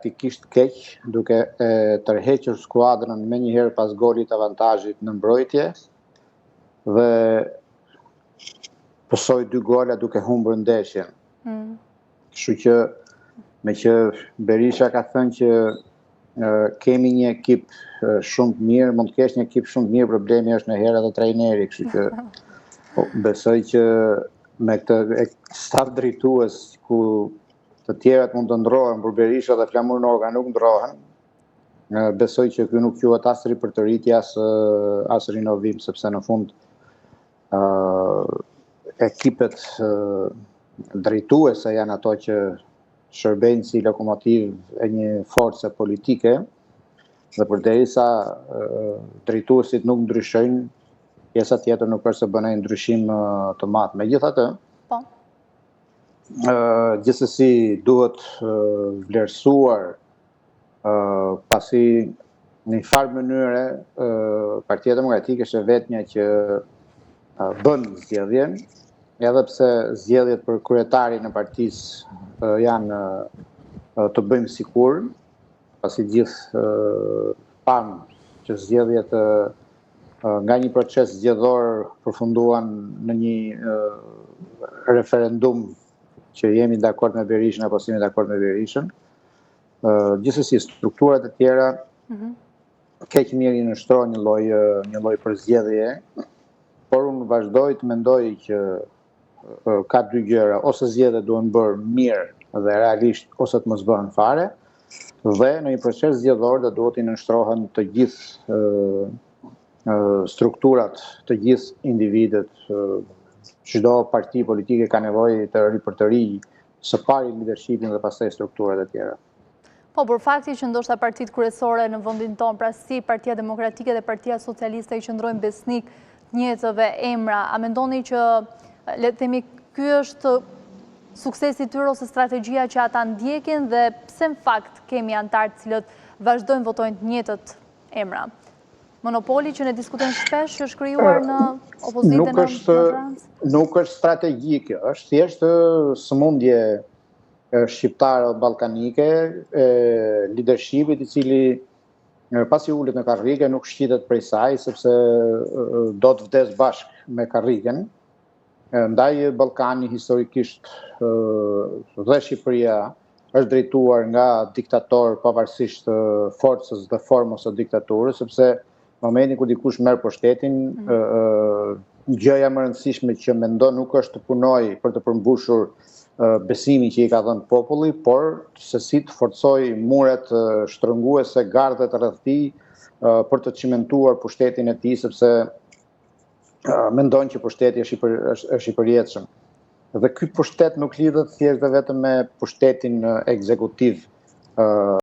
taktikisht keq, duke tërhequr skuadrën menjëherë pas golit avantazhit në mbrojtje dhe pësoi 2 gola duke humbur ndeshjen. Kështu që me që Berisha ka thënë që kemi një ekip shumë të mirë, mund të kesh një ekip shumë të mirë, problemi është në herë edhe trajneri, kështu që besoj që me këtë staf drejtues ku të tjerat mund të ndrohen, por Berisha dhe Flamur Norga nuk ndrohen, besoj që ky nuk quhet as ripërtëritje as rinovim, sepse në fund ekipet drejtuese janë ato që shërbejnë si lokomotiv e një force politike, dhe përderisa drejtuesit nuk ndryshojnë, pjesa tjetër nuk është se bën ai ndryshim të madh. Megjithatë, gjithsesi duhet vlerësuar pasi në një farë mënyre Partia Demokratike është vetmja që bën zgjedhjen, edhe pse zgjedhjet për kryetarin e partisë janë të bëjmë sikur, pasi gjithë pam që zgjedhjet nga një proces zgjedhor përfunduan në një referendum që jemi dakord me Berishën apo s'jemi dakord me Berishën. Gjithsesi strukturat e tjera keq mirë i nështrojnë një lloj përzgjedhjeje, por unë vazhdoj të mendoj që ka 2 gjëra, ose zgjedhjet duhen bërë mirë dhe realisht, ose të mos bëhen fare, dhe në një proces zgjedhor do duhet i nështrohen të gjithë strukturat, të gjithë individet. Çdo parti politike ka nevojë të ripërtërijë së pari leadershipin dhe pastaj strukturat e tjera. Po, por fakti që ndoshta partitë kryesore në vendin tonë, pra si Partia Demokratike dhe Partia Socialiste i qëndrojnë besnik njëjtëve emra, a mendoni që le të themi ky është suksesi i tyre ose strategjia që ata ndjekin dhe pse në fakt kemi anëtarë të cilët vazhdojnë votojnë të njëjtët emra? Monopoli që ne diskutojmë shpesh që është krijuar në opozitën në Francë? Nuk është strategji kjo, është thjesht sëmundje shqiptare ballkanike, leadershipit i cili pasi ulet në karrige nuk shqitet prej saj, sepse do të vdes bashkë me karrigen. Ndaj Ballkani historikisht dhe Shqipëria është drejtuar nga diktator pavarësisht forcës dhe formës së diktaturës, sepse momentin kur dikush merr pushtetin, gjëja më e rëndësishme që mendon nuk është të punojë për të përmbushur besimin që i ka dhënë populli, por se si të forcojë muret shtrënguese, gardhet rreth tij për të cimentuar pushtetin e tij, sepse mendon që pushteti është i përjetshëm. Dhe ky pushtet nuk lidhet thjesht dhe vetëm me pushtetin ekzekutiv